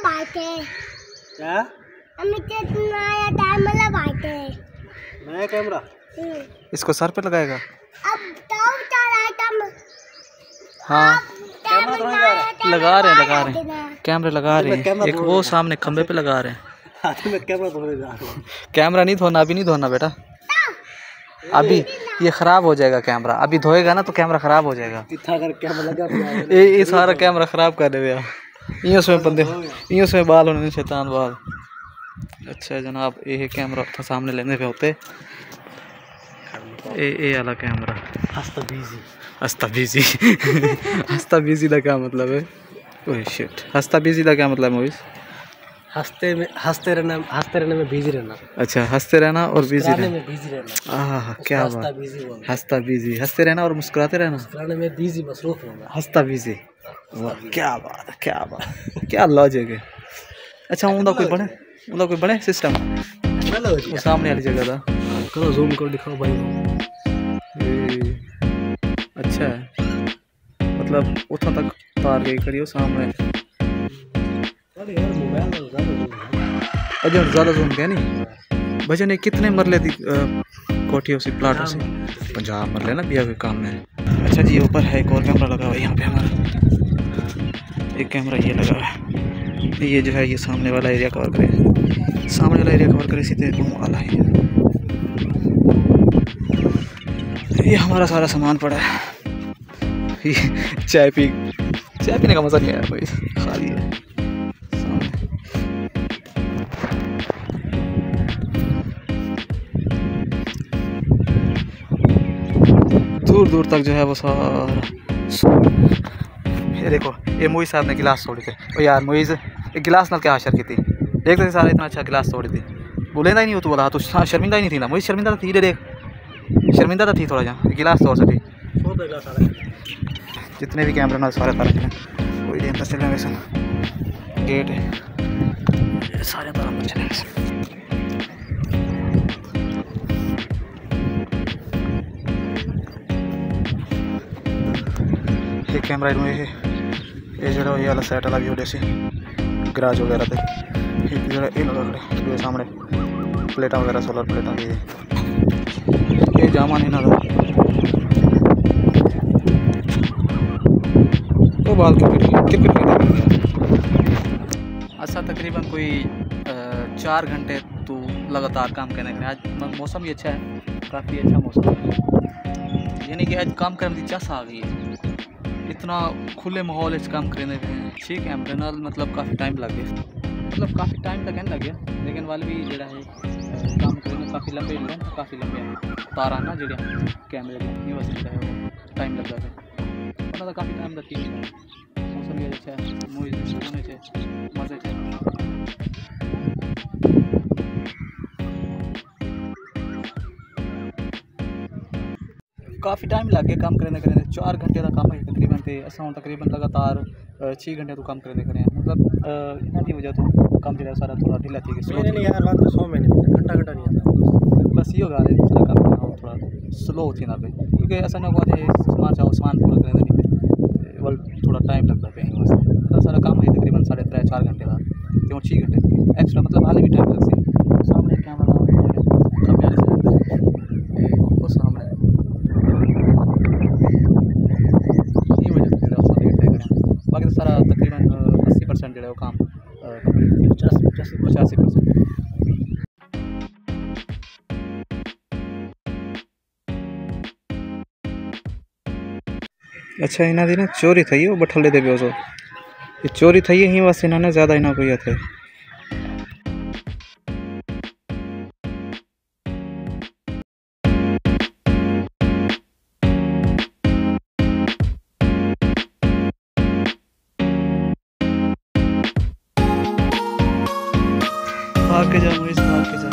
बाटे क्या नया कैमरा बाटे नया कैमरा इसको सर पे लगाएगा। अब तो चला तुम हाँ कैमरा तो नहीं जा रहा। लगा रहे हैं कैमरे लगा रहे हैं। एक वो सामने खंबे पे लगा रहे हैं। हाथ में कैमरा धोने जा रहा हूँ। कैमरा नहीं धोना, अभी नहीं धोना बेटा, अभी ये खराब हो जाएगा कैमरा। अभी धोएगा ना तो कैमरा खराब हो जाएगा। इतना कर कैमरा लगा ये सारा कैमरा खराब कर देगा। यूँ उसमें बंदे यूँ उसमें बाल होने शैतान बाल। अच्छा जनाब ये कैमरा था सामने लेने पे होते ये वाला कैमरा हस्ता बिजी हस्ता बिजी का क्या मतलब है? ओह शिट, हस्ता बिजी का क्या मतलब है मोइस? हंसते रहने में बिजी रहना। अच्छा हंसते रहना और बिजी रहना में बिजी रहना। आह क्या बात, हंसता बिजी, हंसते रहना और मुस्कुराते रहना। मुस्कुराने में बिजी मसरूफ रहना। हंसता बिजी, क्या बात है, क्या बात, क्या लॉजिक है। अच्छा उनका कोई बने सिस्टम वो सामने वाली जगह था। करो जूम कर दिखाओ भाई। अच्छा है मतलब उतना तक तार गई करियो सामने। अरे यार मोबाइल अजय ज़्यादा जूम गया नहीं भजन ने कितने मरले थी कोठियों से प्लाटों से? 50 मरले ना बिया के काम में। अच्छा जी ऊपर है एक और कैमरा लगा हुआ है यहाँ पे हमारा। एक कैमरा ये लगा हुआ है, ये जो है ये सामने वाला एरिया कवर करे, सामने वाला एरिया कवर करे सीधे घूम वाला है। ये हमारा सारा सामान पड़ा है। चाय पीने का मज़ा नहीं आया भाई, खाली है सामने। दूर दूर तक जो है वो सारा। ये देखो ये मोई साहब ने गिलास तोड़ी थे। ओ यार मोई एक गिलास नाल क्या हाशर की थी, देख तो सारा इतना अच्छा गिलास तोड़ी थी। बोलेंदा ही नहीं हो तू बोला तो शर्मिंदा ही नहीं थी ना। मोई शर्मिंदा तो थी, देख शर्मिंदा तो थी थोड़ा जहाँ गिलास तोड़ सकी। जितने भी कैमरे ना सारे तार कोई अंदर चले वैसे गेट है सारे तार अंदर चले वैसे। ये कैमरा ये जरा ये वाला सेट अलग ही जैसे गराज वगैरह थे। एक जरा ये लगा खड़े सामने प्लेटा वगैरह सोलर प्लेटा ये जामा नहीं ना वो बाल क्रिकेट अच्छा तकरीबन कोई 4 घंटे तो लगातार काम करने के। आज मौसम भी अच्छा है, काफ़ी अच्छा मौसम है, यानी कि आज काम करने की चाह आ गई है। इतना खुले माहौल काम करने के ठीक है। ब्रेनल मतलब काफ़ी टाइम लग गया, मतलब काफ़ी टाइम तक लग गया, लेकिन वाले भी जरा है काम करने काफ़ी लंबे काफ़ी लंबे तार आना जो कैमरे ये वैसे है टाइम लग जाता है। पता था काफ़ी टाइम लगती है। मौसम भी अच्छा है, मूवी होने से मज़े से। काफ़ी टाइम लग गया काम करने 4 घंटे का काम है तकरीबन थे। असा तकरीबन लगातार 6 घंटे तो काम करने मतलब इन्हों की वजह तो काम जो सारा थोड़ा ढीला थी। 100 महीने घंटा नहीं आता बस ये गा रहे सारा काम थोड़ा स्लो थी ना पे, क्योंकि ऐसा ना हुआ सामान पूरा करने नहीं पे वर्ल्ड थोड़ा टाइम लगता है वास्ते। सारा काम है तकरीबन 3.5-4 घंटे का क्यों 6 घंटे एक्स्ट्रा मतलब हाल भी टाइम लगती। सामने कैमरा वो सामने ये वजह बाकी तो सारा तकरीबन 80% जो है वो काम 85%। अच्छा इन्हों की ना चोरी थी वो बठले दे पे ये चोरी थी यहीं बस इन्होंने ज़्यादा इन्हों कोई थे। भाग के जा मुझे भाग के जा।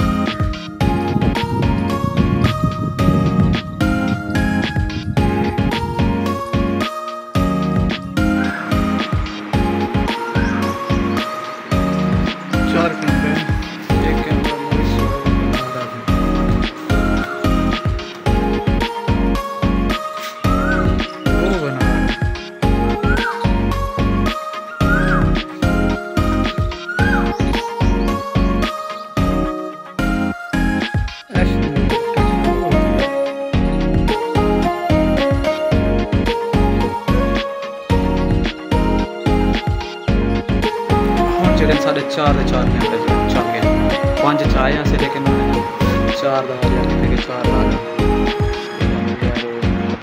जेडे 4.5 के कैमरे चल गए 5 चाहे से लेकिन 4 का लेके 4 ला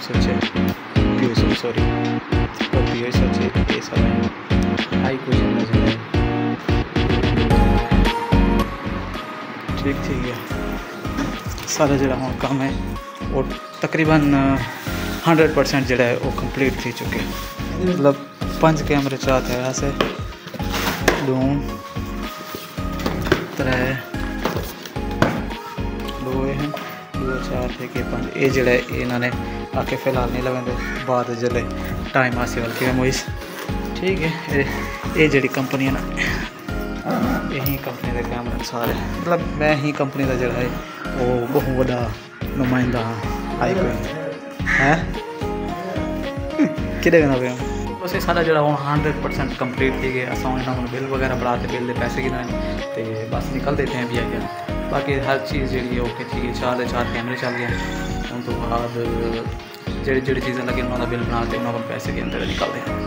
सोचे सॉरी ये सोचे ये सब हाई कुछ ठीक है सारा जो काम है वो तकरीबन 100% जो है वो कंप्लीट थी चुके मतलब 5 कैमरे चाहते हैं ऐसे 2 3 2 हैं 2 4 थे कि 5 ये जड़े इन्होंने आके फिलहाल नहीं लगेंगे बाद जल्द टाइम आसे वाल के मोइस ठीक है ये जी कंपनी है ना यही कंपनी के कैमरे सारे मतलब मैं ही कंपनी का जड़ा है वो बहुत बड़ा नुमाइंदा आई कोई है कि पे बस ये सारा जो 100% कंप्लीट थी गया अस बिल वगैरह बढ़ाते बिल के पैसे गिना तो बस निकल देते हैं भी आई बाकी हर चीज़ जी ओके थी 4 कैमरे चल गए उन तो बाद जी चीज़ें लगे उन्होंने बिल बनाते उन्होंने पैसे के अंदर निकलते हैं।